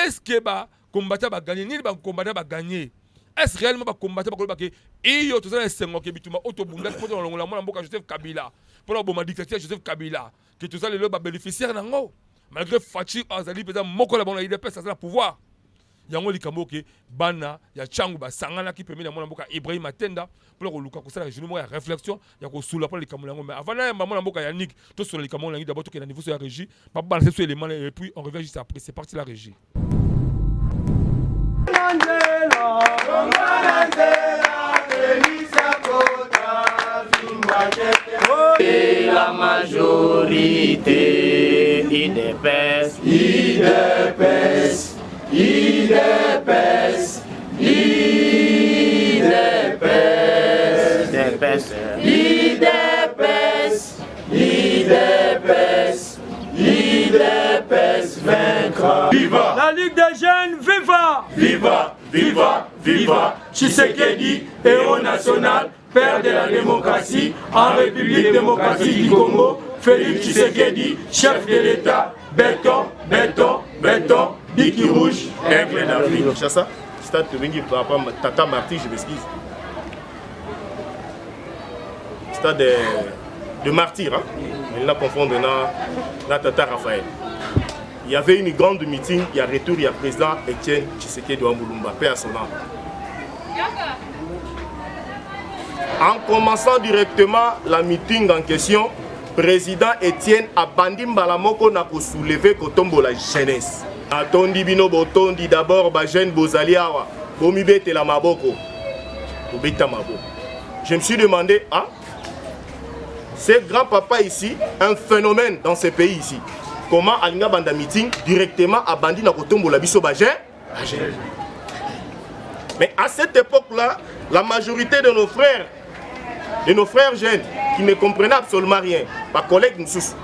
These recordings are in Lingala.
est-ce que ba combattant va gagner ni ba combattant va gagner? Est-ce réellement ba combattant ba que iyo to ça sengo ke bituma otobunda ko to longola mona mboka Joseph Kabila pour la bomba dictateur Joseph Kabila que tout ça le ba bénéficiaire nango malgré Fachi azali pesa moko la bona IDPS ça la pouvoir yango likambo ke bana ya changu ba sangana ki permet na mona mboka Ibrahim Atenda pour ko luka ko sala jeune mo ya réflexion ya ko sula pour likambo yango mais avant na mona mboka ya Nick to sur likambo yango d'abord to ke na niveau sur la régie pas balancer sur éléments et puis on revient juste après c'est parti la régie. Et la majorité IDPS, IDPS, IDPS, IDPS, IDPS, IDPS, IDPS, IDPS vaincra. Viva la Ligue des jeunes, viva! Viva, viva, viva! Tshisekedi, héros national, père de la démocratie, en République démocratique du Congo, Félix Tshisekedi, chef de l'État, béton, béton, béton, Biki Rouge, aigle d'Afrique. Chassa, stade de papa Tata Marty, je m'excuse. Stade de martyr, hein? Il n'a pas confondu na Tata Raphaël. Il y avait une grande meeting, il y a retour, il y a président Etienne Tshisekedi Wambulumba, paix à son âme. En commençant directement la meeting en question, président Etienne a bandi mbalamoko na ko soulever kotombo la jeunesse. Atondi bino botondi d'abord ba jeune bozali awa, bomi bete la maboko. Bobeta maboko. Je me suis demandé, ah, c'est grand-papa ici, un phénomène dans ce pays ici. Comment alinga banda meeting directement a bandi na kotombo la biso ba jeune? Mais à cette époque-là, la majorité de nos frères jeunes qui ne comprenaient absolument rien, ma collègue Moussous,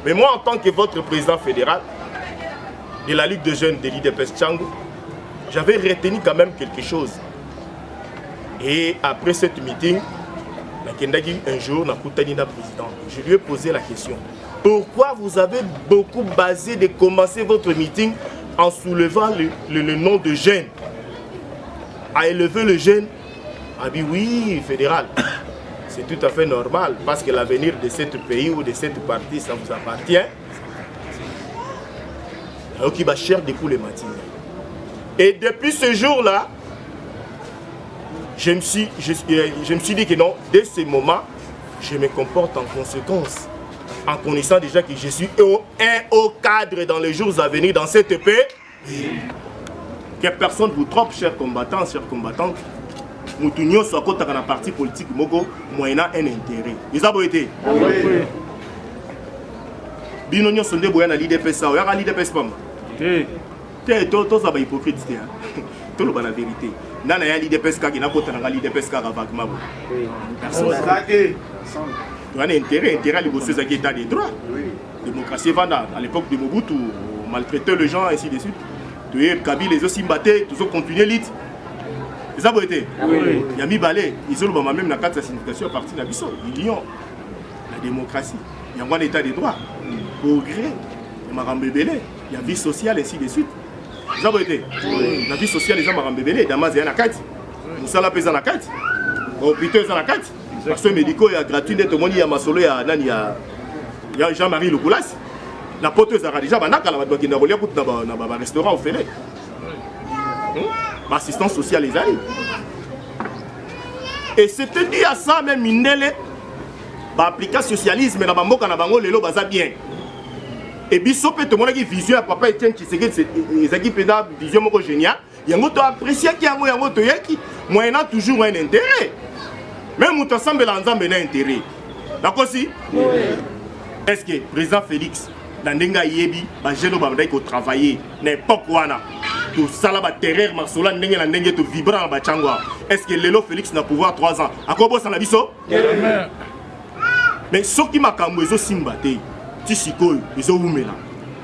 mais moi en tant que votre président fédéral de la Ligue de jeunes de l'IDPS Tchango, j'avais retenu quand même quelque chose. Et après cette meeting, un jour, je lui ai posé la question. Pourquoi vous avez beaucoup basé de commencer votre meeting en soulevant le nom de jeune, à élever le jeune? Ah oui, fédéral, c'est tout à fait normal, parce que l'avenir de ce pays ou de cette partie, ça vous appartient. Alors qu'il va chercher des coups les matins. Et depuis ce jour-là, je me suis dit que non, dès ce moment, je me comporte en conséquence. En connaissant déjà que je suis un haut cadre dans les jours à venir dans cette paix. Que personne vous trompe, chers combattants, chers combattantes. Moutounion soit contre la partie politique Mogo, moyennant un intérêt. Ils ont été. Binonion sont des boyens à l'IDPS, ça, à l'IDPS pas. Tous ça va hypocrite, tout le la vérité. Nana ya l'IDPS qui n'a pas de l'IDPS vaguement. Personne. Tu as un intérêt à l'état des droits. Démocratie Vanda, à l'époque de Mobutu, maltraiter les gens, ainsi de suite. Tu es Kabila, les aussi battés, tous ont continué l'élite. Ils ont été. Il y a mis balai, ils ont même la carte de signification à partir de l'Abisso. Ils ont la démocratie. Il y a un état des droits. Progrès, il y a Marambébélé, il y a vie sociale, ainsi de suite. Ils ont été. La vie sociale, les gens Marambébélé, Damas, il y a la carte. Moussa la pèse à la carte. Hôpital, il y a la carte. Parce que médicaux, il y a gratuit, il y a Masolo, il y a Jean-Marie Lecoulas. La poteuse a déjà un restaurant au Félé. L'assistance sociale les amis. Et c'était dit à ça même Mindele, appliquer socialisme dans Bamboka na bango lelo baza bien. Et biso pe to mona ki vision à papa Etienne Tshisekedi ezaki pena vision moko génial. Yango to apprécier ki yango to yeki moyennant toujours un intérêt. Même muto ensemble la nzambe na intérêt. D'accord si? Oui. Est-ce que président Félix Nandenga yebi ba jeune ba ndai ko travailler n'importe quoi na tout ça là ba terreur marsola ndenge na ndenge to vibrant ba changwa. Est-ce que Lelo Félix n'a pouvoir 3 ans akobo sana biso? Mais ce qui m'a kambo ezo simbate tisikoyo ezo umela.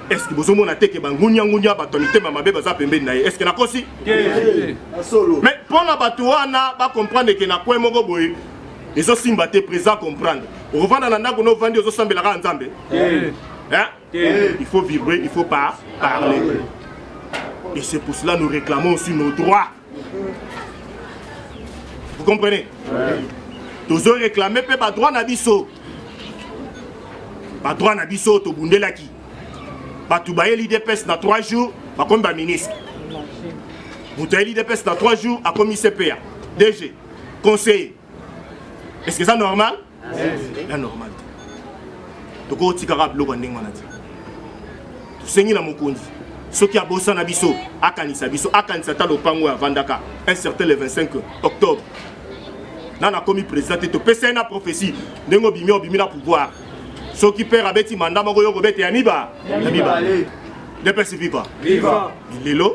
Est-ce que bozo mona teke ba ngunya ba tonité mama be baza pembeni na ye? Est-ce que na kosi? Mais pour la batuana ba comprendre que na kwa moko boye ezo simbate présent comprendre. Revendre na ndako no vandi ezo sambela ka nzambe. Hein? Il faut vibrer, il faut pas parler. Et c'est pour cela que nous réclamons aussi nos droits. Vous comprenez? Nous avons réclamé pas droit nabiso. Pas droit nabiso to bundelaki. Pas tout bailler l'IDPS dans 3 jours, pas comme ministre. Vous avez l'IDPS dans 3 jours à comme CPA, DG, conseiller. Est-ce que c'est normal? C'est normal. Donc on tire à bloc en maladie. Tout ce qui est dans mon condi. Ceux qui a bossé en abisso, à Kanisa biso, à Kanisa talo pango à Vandaka, un certain le 25 octobre. Là on a commis président et tout PCN a prophétie. Nengo bimi obimina pouvoir. Ceux qui perdent abeti mandat mango yo robet et Aniba. Aniba. DPS viva. Viva. Il est là.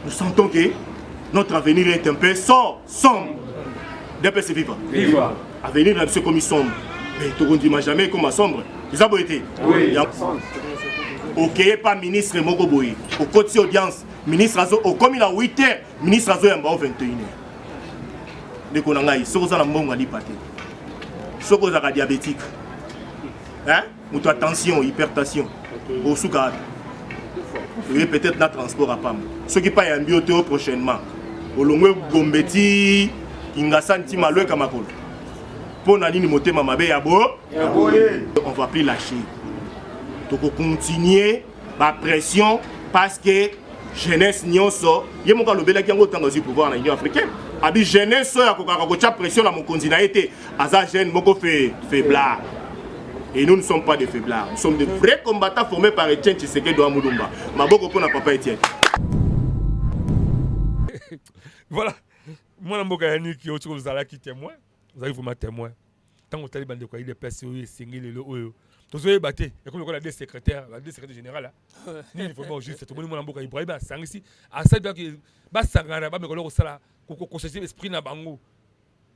Nous sentons que notre avenir est un peu sombre. DPS viva. Viva. Avenir là c'est comme il sombre. Mais tout le monde dit jamais comme sombre. Ils ont été. Oui. Ok, pas ministre Moko Boye. Au côté audience, ministre Azo, comme il a 8h, ministre Azo est en 21h. Les Konangaï, ce qu'on a mon ali pâté. Ce qu'on a diabétique. Hein? Ou toi tension, hypertension. Au soukad. Oui, peut-être dans transport à PAM. Ceux qui paient un biotéo prochainement. Au long Gombeti, Ingasanti Maloué Kamakol. Pour la ligne moté Mamabe Yabo, on va plus lâcher. Donc on continue la pression parce que jeunesse nyonso ye moka lobela ki ngo tanga zu pouvoir na Union africaine abi jeunesse ya ko ka pression na mon continent été aza jeune moko faiblard. Et nous ne sommes pas des faiblards, nous sommes de vrais combattants formés par Etienne Tshisekedi do Mulumba. Maboko pona papa Etienne. Voilà. Moi na mboka yani ki otu kozala ki témoin. Vous avez vraiment témoin. Tant que taliban de quoi il est passé au singé le oyo. Tous les battés, et comme on a des secrétaires généraux là. Il faut pas juste tout le monde mboka Ibrahim sang ici. À ça bien que ba sangana ba me ko sala ko conseiller esprit na bango.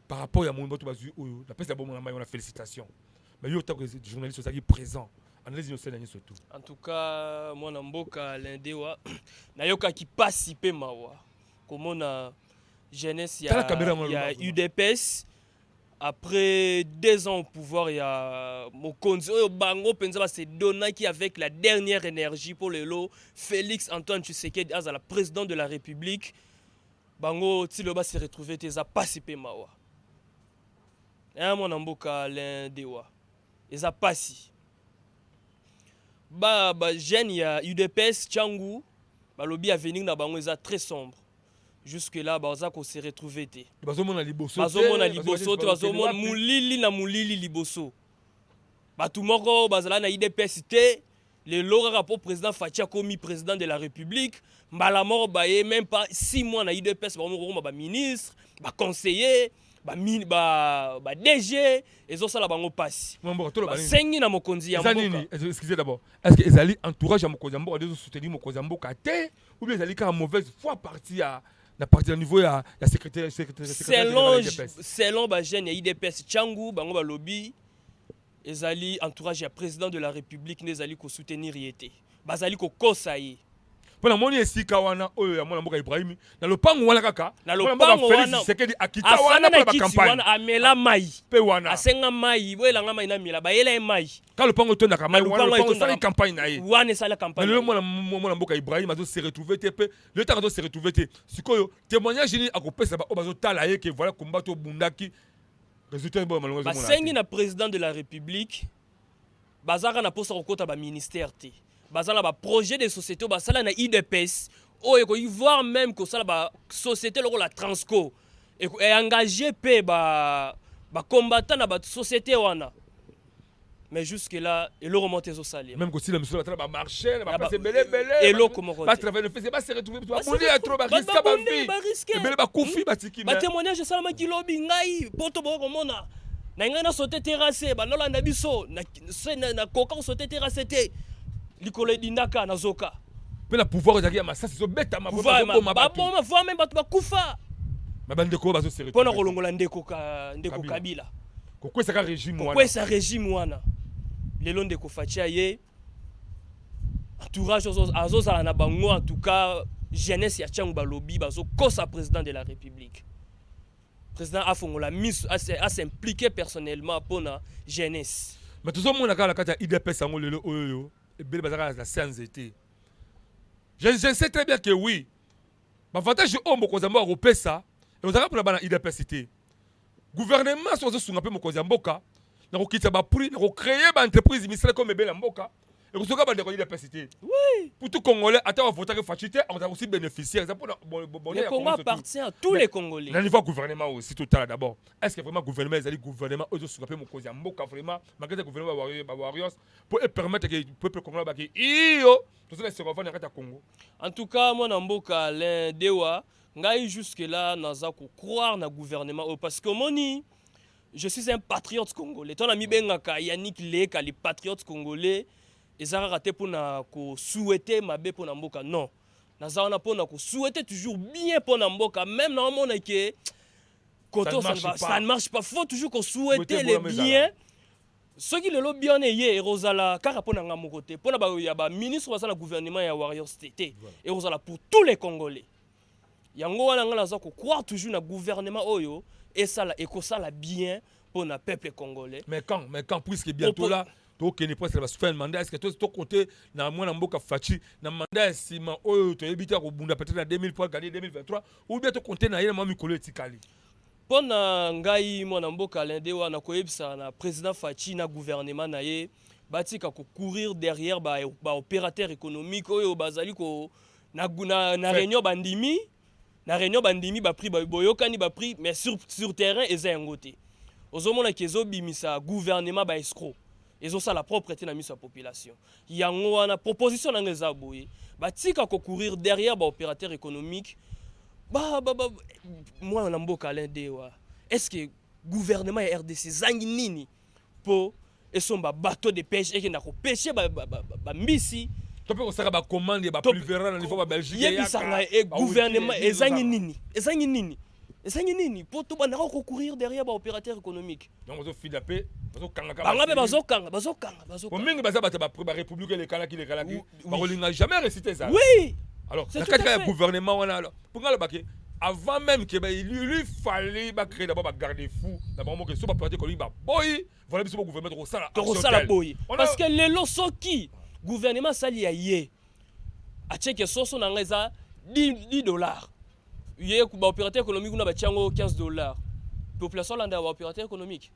Par rapport à mon boto bazu oyo. La peste bon on a félicitations. Mais il y a autant que les journalistes sont présents. Analyse nous surtout. En tout cas, moi na mboka l'indewa nayoka ki participer mawa. Comme on a jeunesse il y a UDPS. Après 2 ans au pouvoir, il y a Mokonzi Bango Penzaba c'est Donaki avec la dernière énergie pour le lot. Félix Antoine Tshisekedi à la présidente de la République. Bango Tiloba s'est retrouvé teza participé mawa. Et mon amboka l'indewa. Ils a passé. Jeune il y a UDPS Tchangou. Lobby à venir na bango ils a très sombre. Jusque là baza ko se retrouver té bazomona liboso te bazomona mulili na mulili liboso batu moko bazala na IDPS té le lora pour président Fatia komi président de la République mbala moko baye même pas 6 mois na IDPS ba ministre ba conseiller ba DG ezo sala bango passe sengi na mokonzi ya mboka. Excusez d'abord, est-ce que ezali entourage ya mokonzi ya mboka de soutenir mokonzi ya mboka té ou bien ezali ka mauvaise foi partie à la partie au niveau la secrétaire selon ba jeune ya IDPS Tchangou bango ba lobby ezali entourage ya président de la République nezali ko soutenir yete bazali ko kosaye pona moni esika wana oyo ya mwana mboka Ibrahim na lopango wana kaka na lopango wana Tshisekedi akita wana pour la campagne amela mai pe wana asenga mai boyela mai na mila bayela mai ka lopango tonda ka mai wana lopango sala campagne na ye wana sala campagne le mwana mboka Ibrahim azo se retrouver te pe le temps azo se retrouver te sikoyo témoignage ni akopesa ba bazo tala ye que voilà combattre bundaki résultat bon malheureusement basengi na président de la République bazaka na posa kokota ba ministère te bazala ba projet de société basala na IDPS oyo ko voir même que ça ba société loko la Transco et engagé pe ba combattant na ba société wana mais jusque là et le remonter au salaire même que si la monsieur va marcher va passer belé et le comment va travailler le fait pas se retrouver ba bouler à trop ba risque ba vie belé ba kufi ba tiki ba témoignage ça ma kilobi ngai poto bo komona na ngana sauter terrassé ba nolanda biso na koka sauter terrassé te likolo dinaka na zoka pe la pouvoir ezaki ya masasi zo beta ma ba voir même batu bakufa mabande ko bazo se retrouver pona kolongola ndeko Kabila ko kwesa ka régime wana kwesa régime wana lelo ndeko Fatia ye entourage azozala na bango en tout cas jeunesse ya Tchangou balobi bazo kosa président de la République président afongola mis à s'impliquer personnellement pour la jeunesse. Mais tout ça, mon accord, quand il y a IDPS, et bien, la séance était. Je sais très bien que oui. L'avantage au Mokozambo européen, ça, et vous avez pour la IDPS, c'était. Gouvernement, soit ce qu'on appelle Mokozamboka, n'a pas quitté prix, n'a pas créé une entreprise ministérielle comme Bela Mboka, et vous avez pas IDPS, c'était. Oui. Pour tout Congolais, attends, vous avez facilité, on a aussi bénéficié. Le Congo appartient à tous les Congolais. Le niveau gouvernement aussi, tout à l'heure d'abord. Est-ce que vraiment le gouvernement, les gouvernements, eux, ce qu'on appelle Mokozamboka, vraiment, malgré le gouvernement Warriors, pour permettre que le peuple congolais, tout ça, c'est ce qu'on va faire dans le Congo. En tout cas, moi, Namboka, l'un Dewa, ngai jusque-là, naza ko croire na gouvernement parce que moni, je suis un patriote congolais. Ton ami Bengaka, Yannick Leka, les patriotes congolais, ils ont raté pour na ko souhaiter ma bé pour Namboka. Non. Naza on a pour na ko souhaiter toujours bien pour Namboka, même dans mon que koto ça ne marche pas. Faut toujours qu'on souhaite les biens. Ceux qui le lobby bien et Rosala car pour na mon côté. Pour na ba ministre de la gouvernement ya Warriors TT et Rosala pour tous les Congolais. Yango wana ngala za ko croire toujours na gouvernement oyo et ça la ekosala bien pour na peuple congolais. Mais quand puisque bientôt là to que ne presque va se faire un mandat est-ce que toi côté na moi na mboka fachi na mandat sima oyo to ebita ko bunda peut-être na 2000 pour gagner 2023 ou bien to compter na yena mami kolo etikali. Pona ngai mwana mboka lende wana ko ebisa na président Fachi na gouvernement na ye batika ko courir derrière ba opérateur économique oyo bazali ko na réunion bandimi. Na réunion bandimi ba prix boyokani ba prix mais sur terrain eza yangote. Ozomona kezo bimisa gouvernement ba escroc. Ezo ça la propreté na miso population. Yango wana proposition na ngeza boye. Ba tika ko courir derrière ba opérateur économique. Moi na mboka lendewa. Est-ce que gouvernement et RDC zangi nini po esomba bateau de pêche et que na ko pêcher ba mbisi. Tu peux aussi avoir commande ba plus vers dans niveau ba Belgique et gouvernement ezangi nini pour tout bana ko courir derrière ba opérateur économique donc on fil d'appel bazokanga pour mingi baza ba république les kalaki ba kolinga jamais réciter ça oui alors c'est le gouvernement on a alors pour ngalo baké avant même que lui fallait ba créer d'abord ba garde-fou d'abord mo que so ba opérateur économique ba boy voilà biso gouvernement ko sala boy parce que les loso qui gouvernement sali ya ye a checké soso na ngeza $10 ye ba opérateur économique na ba tiango $15 population landa ba opérateur économique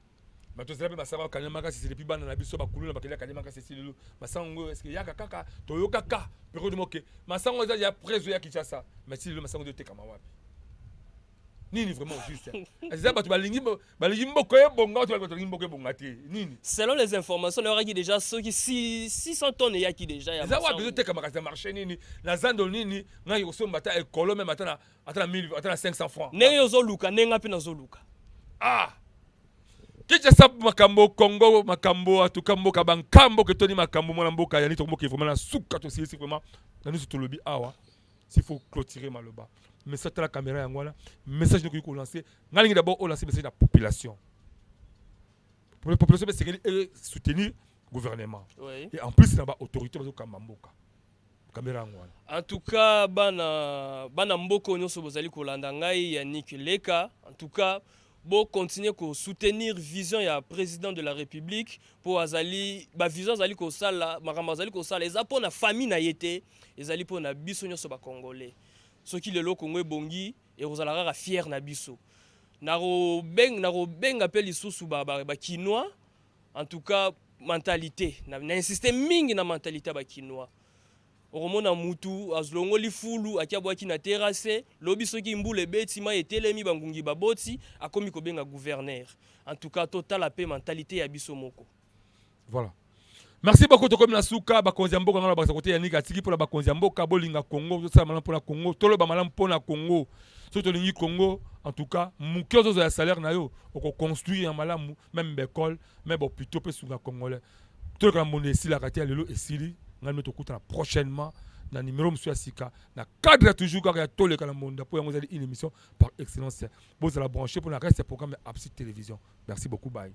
mais to zela ba saba kanyama ka sisi depuis bana na biso ba kulula ba kenya kanyama ka sisi lelo masango est-ce que yaka kaka to yoka ka période moke masango za ya preso ya Kinshasa mais si le masango de te kama wapi nini vraiment juste ça ba to balingi mboko e bonga to balingi mboko e bonga te nini selon les informations le raki déjà ceux qui 600 tonnes ya qui déjà ya ça va besoin te kama ka marché nini na zando nini ngai ko somba ta ekolo même atana 1000 atana 500 francs ne yozo luka nenga pe na zo luka Kicha sab makambo Congo makambo atukambo kabankambo que toni makambo mona mboka yani to mboka vraiment na suka to si vraiment na nous to lobby awa s'il faut clôturer maloba mais ça la caméra yango là message nous ko lancer ngalingi d'abord on lancer message la population pour la population c'est soutenir gouvernement oui. Et en plus na ba autorité bazo kamba mboka caméra yango en tout cas bana mboko nyonso bozali kolanda ngai Yannick Leka en tout cas bon continuer ko soutenir vision ya président de la République pour azali ba vision azali ko sala makamba azali ko sala eza pona famille na yete ezali pona biso nyonso ba congolais soki lelo Congo bongi et ozalaka ka fier na biso naro benga pe lisusu ba kinois en tout cas mentalité na insister mingi na mentalité ba kinois Oromona mutu azlongo li fulu akiabwaki na terrasse lobi soki mbule betima etelemi bangungi baboti akomi ko benga gouverneur en tout cas total la paix mentalité ya biso moko voilà merci beaucoup to comme na suka ba konzi mboka ngala ba côté Yannick atiki pour la ba konzi mboka bolinga Congo to sa malam pour la Congo tolo ba malam pour la Congo surtout lingi Congo en tout cas mukozo ya salaire na yo oko construire en malamu même école même hôpital pe sunga congolais to ka monde ici la katia lelo esili ngalme to kutana prochainement na numéro monsieur Sika na cadre toujours ka tole ka la monde pour yango une émission par excellence vous allez brancher pour la reste programme Abside Télévision merci beaucoup bye